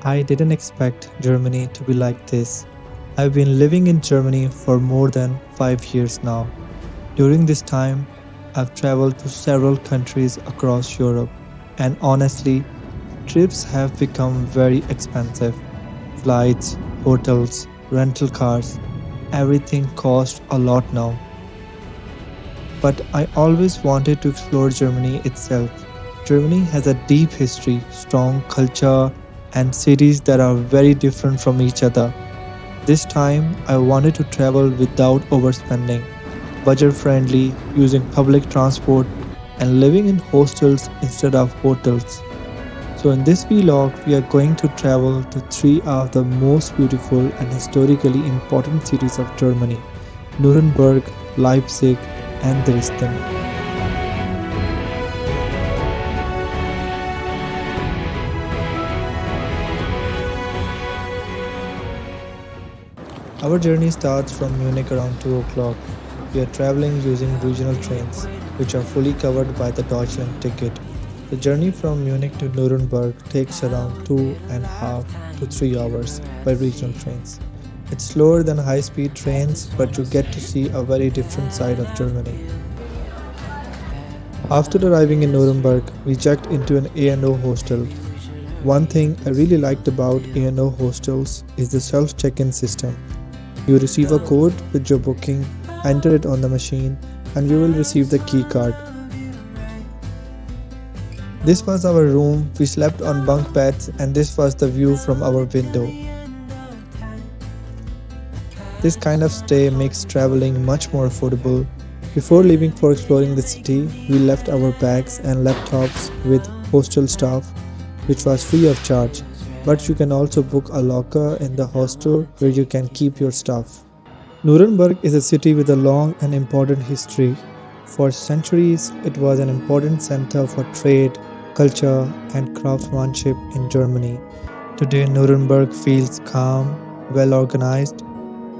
I didn't expect Germany to be like this. I've been living in Germany for more than 5 years now. During this time, I've traveled to several countries across Europe, and honestly, trips have become very expensive. Flights, hotels, rental cars, everything costs a lot now. But I always wanted to explore Germany itself. Germany has a deep history, strong culture, and cities that are very different from each other. This time, I wanted to travel without overspending, budget friendly, using public transport, and living in hostels instead of hotels. So, in this vlog, we are going to travel to three of the most beautiful and historically important cities of Germany: Nuremberg, Leipzig, and Dresden. Our journey starts from Munich around 2 o'clock. We are traveling using regional trains, which are fully covered by the Deutschland Ticket. The journey from Munich to Nuremberg takes around 2.5 to 3 hours by regional trains. It's slower than high speed trains, but you get to see a very different side of Germany. After arriving in Nuremberg, we checked into an A&O hostel. One thing I really liked about A&O hostels is the self check in system. You receive a code with your booking, enter it on the machine, and you will receive the key card. This was our room, we slept on bunk beds, and this was the view from our window. This kind of stay makes traveling much more affordable. Before leaving for exploring the city, we left our bags and laptops with hostel staff, which was free of charge. But you can also book a locker in the hostel where you can keep your stuff. Nuremberg is a city with a long and important history. For centuries, it was an important center for trade, culture, and craftsmanship in Germany. Today, Nuremberg feels calm, well organized.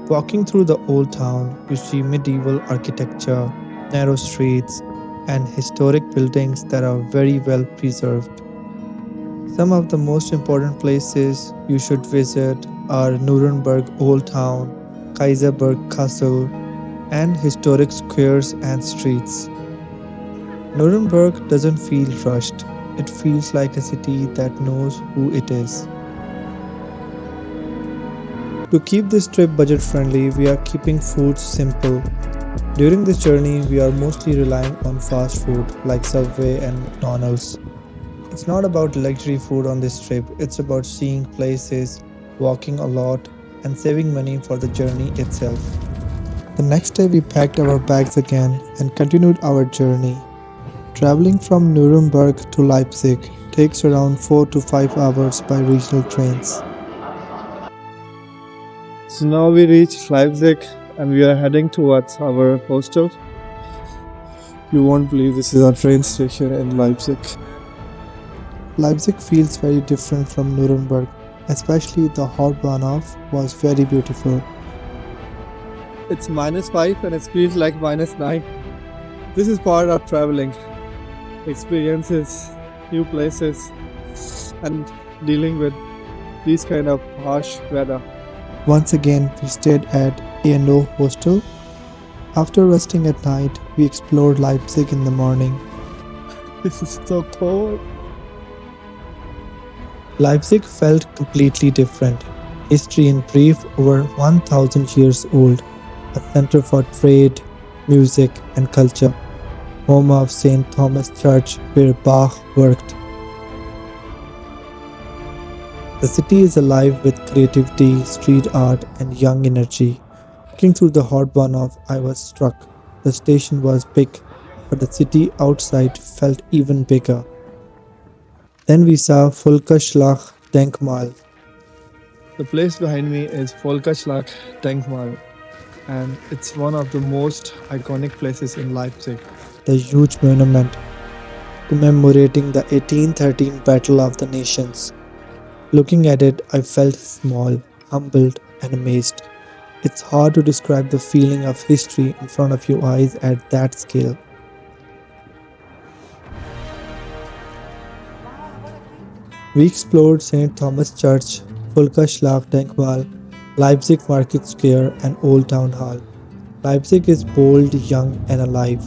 Walking through the old town, you see medieval architecture, narrow streets, and historic buildings that are very well preserved. Some of the most important places you should visit are Nuremberg Old Town, Kaiserberg Castle, and historic squares and streets. Nuremberg doesn't feel rushed, it feels like a city that knows who it is. To keep this trip budget friendly, we are keeping food simple. During this journey, we are mostly relying on fast food like Subway and McDonald's. It's not about luxury food on this trip, it's about seeing places, walking a lot, and saving money for the journey itself. The next day, we packed our bags again and continued our journey. Traveling from Nuremberg to Leipzig takes around 4 to 5 hours by regional trains. So now we reached Leipzig and we are heading towards our hostel. You won't believe this is our train station in Leipzig. Leipzig feels very different from Nuremberg, especially the Hauptbahnhof was very beautiful. It's -5 and it feels like -9. This is part of traveling. Experiences, new places, and dealing with these kind of harsh weather. Once again, we stayed at A&O Hostel. After resting at night, we explored Leipzig in the morning. This is so cold. Leipzig felt completely different. History in brief, over 1000 years old, a center for trade, music, and culture, home of St. Thomas Church where Bach worked. The city is alive with creativity, street art, and young energy. Walking through the Hauptbahnhof, I was struck. The station was big, but the city outside felt even bigger. Then we saw Volkerschlag Denkmal. The place behind me is Volkerschlag Denkmal, and it's one of the most iconic places in Leipzig. The huge monument commemorating the 1813 Battle of the Nations. Looking at it, I felt small, humbled, and amazed. It's hard to describe the feeling of history in front of your eyes at that scale. We explored St. Thomas Church, Denkmal, Leipzig Market Square, and Old Town Hall. Leipzig is bold, young, and alive.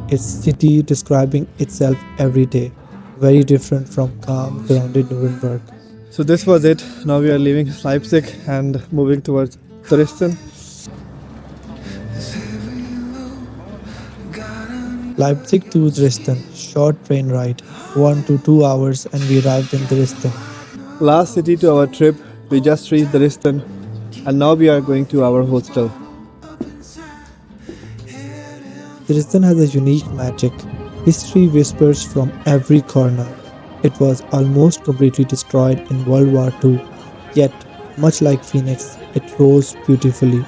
Its city describing itself every day, very different from calm, grounded Nuremberg. So this was it. Now we are leaving Leipzig and moving towards Dresden. Leipzig to Dresden, short train ride, 1 to 2 hours, and we arrived in Dresden. Last city to our trip, we just reached Dresden, and now we are going to our hostel. Dresden has a unique magic. History whispers from every corner. It was almost completely destroyed in World War II, yet, much like Phoenix, it rose beautifully.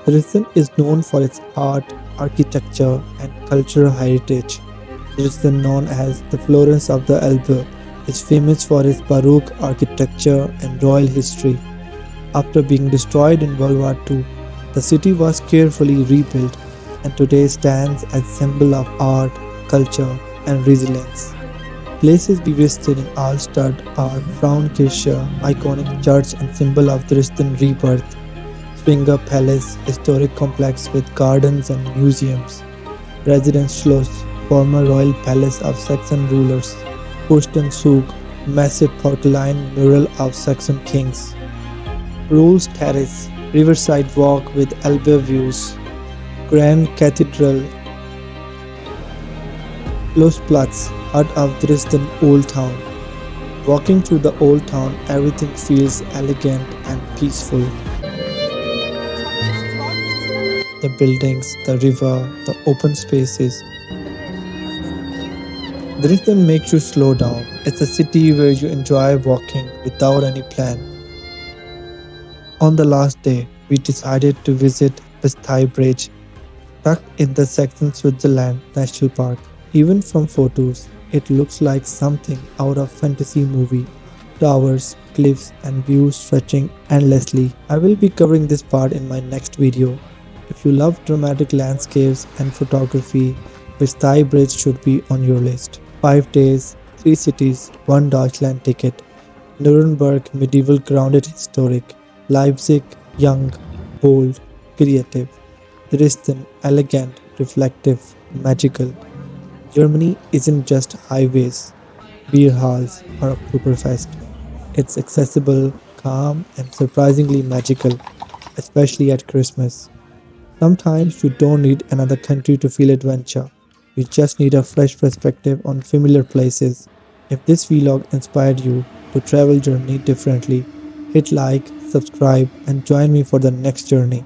Dresden is known for its art, architecture, and cultural heritage. Dresden, known as the Florence of the Elbe, is famous for its Baroque architecture and royal history. After being destroyed in World War II, the city was carefully rebuilt and today stands as a symbol of art, culture, and resilience. Places we visited in Allstadt are Frauenkirche, iconic church and symbol of Dresden rebirth, Springer Palace, historic complex with gardens and museums, Residence Schloss, former royal palace of Saxon rulers, Zug, massive porcelain mural of Saxon kings, Rules Terrace, riverside walk with Elbe views, Grand Cathedral, Schloss heart of Dresden Old Town. Walking through the old town, everything feels elegant and peaceful. The buildings, the river, the open spaces. Dresden makes you slow down. It's a city where you enjoy walking without any plan. On the last day, we decided to visit Bastei Bridge, tucked in the Saxon Switzerland National Park. Even from photos, it looks like something out of fantasy movie. Towers, cliffs, and views stretching endlessly. I will be covering this part in my next video. If you love dramatic landscapes and photography, Bastei Bridge should be on your list. 5 days, 3 cities, 1 Deutschland ticket. Nuremberg, medieval grounded historic. Leipzig, young, bold, creative. Dresden, elegant, reflective, magical. Germany isn't just highways, beer halls, or Oktoberfest. It's accessible, calm, and surprisingly magical, especially at Christmas. Sometimes you don't need another country to feel adventure. You just need a fresh perspective on familiar places. If this vlog inspired you to travel Germany differently, hit like, subscribe, and join me for the next journey.